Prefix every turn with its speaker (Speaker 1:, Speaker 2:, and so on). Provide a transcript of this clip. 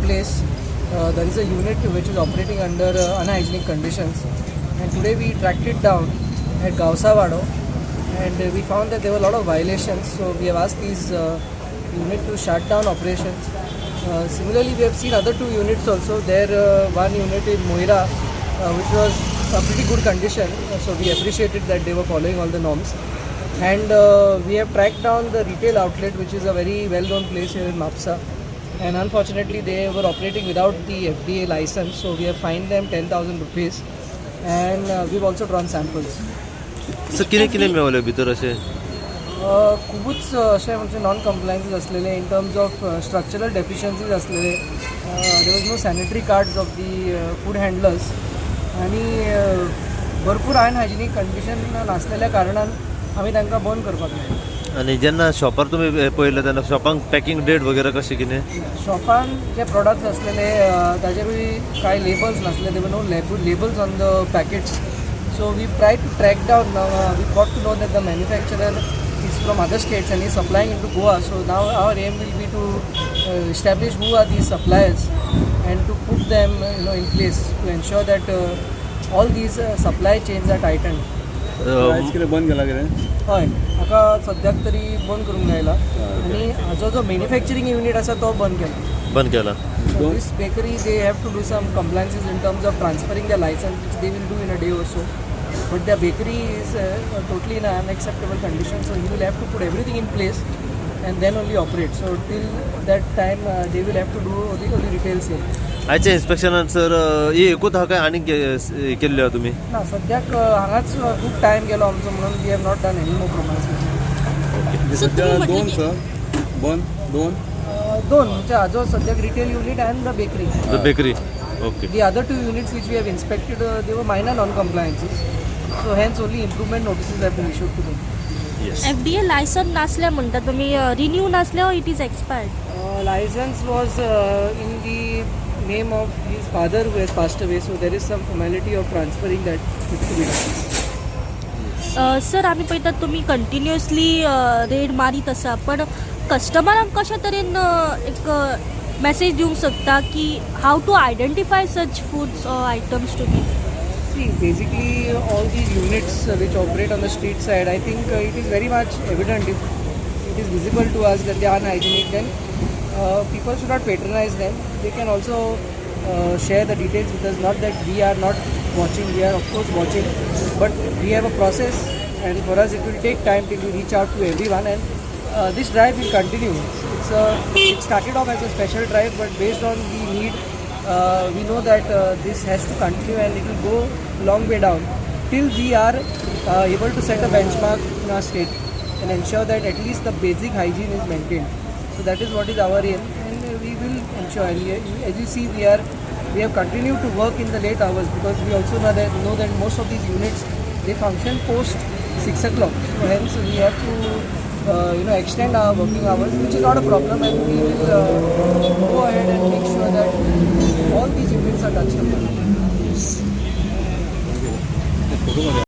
Speaker 1: place, there is a unit which is operating under unhygienic conditions, and today we tracked it down at Gausawado, and we found that there were a lot of violations. So we have asked these unit to shut down operations. Similarly, we have seen other two units also. There, one unit in Moira, which was a pretty good condition. So we appreciated that they were following all the norms. And we have tracked down the retail outlet, which is a very well-known place here in Mapsa. And unfortunately, they were operating without the FDA license. So we have fined them 10,000 rupees. And we've also drawn samples.
Speaker 2: Sir किने मेवले भितर असे
Speaker 1: खूपच असे म्हणजे non compliances असलेले in terms of structural deficiencies असलेले there was no sanitary cards of the food handlers आणि भरपूर अनहायजिनीक कंडिशन नासलेल्या कारणान आम्ही तांकां बंद करपाक लायले.
Speaker 2: आणि जेन्ना शॉपार तुम्ही पळयलें तेन्ना शॉपांक पॅकिंग डेट वगैरे कशें कितें
Speaker 1: शॉपान जे प्रोडक्ट्स असलेले ताजेर कांय लेबल्स नासले. There no labels on the packets. So we've tried to track down. We've got to know that the manufacturer is from other states and is supplying into Goa. So now our aim will be to establish who are these suppliers and to put them in place to ensure that all these supply chains are tightened.
Speaker 3: बंद केला कितें
Speaker 1: हय हाका सद्याक तरी बंद करूंक गायला आनी हाजो जो मॅन्युफॅक्चरिंग युनिट आसा तो बंद केला. So this bakery, they have to do some compliances in terms of transferring their license, which they will do in a day or so. But their bakery is totally in an unacceptable condition, so he will have to put everything in place and then only operate. So till that time, they will have to do only retail sale.
Speaker 2: आयच्या इन्स्पेक्शनान sir ही एकूच हा काय आनी केल्ली तुमी
Speaker 1: ना सद्याक हांगाच खूब टायम गेलो आमचो म्हणून we have not done any more promise.
Speaker 3: सध्या दोन सर बंद
Speaker 1: दोन म्हणजे हाजो सद्याक retail unit and the bakery.
Speaker 2: Okay.
Speaker 1: The other two units which we have inspected, they were minor non-compliances. So hence only improvement notices have been issued to them.
Speaker 2: Yes.
Speaker 4: FDA license नासल्या म्हणटा तुम्ही renew नासल्या it is expired.
Speaker 1: License was in the name of his father who has passed away, so there is some formality of transferring that to be done.
Speaker 4: Sir आम्ही पळयतात तुम्ही continuously red मारीत आसा पण कस्टमरांक कशा तरेन एक मेसेज दिवंक शकता की how to identify such foods और items to be.
Speaker 1: See, basically all these units which operate on the street side, I think it is very much evident if it is visible to us that they are unhygienic, then people should not patronize them. They can also share the details with us. Not that we are not watching, we are of course watching, but we have a process and for us it will take time till we reach out to everyone, and this drive will continue. It started off as a special drive, but based on the need, we know that this has to continue and it will go long way down till we are able to set a benchmark in our state and ensure that at least the basic hygiene is maintained. So that is what is our aim, and we will ensure. As you see, we have continued to work in the late hours because we also know that most of these units, they function post 6 o'clock. So hence we have to extend our working hours, which is not a problem, and we will go ahead and make sure that all these units are touched upon.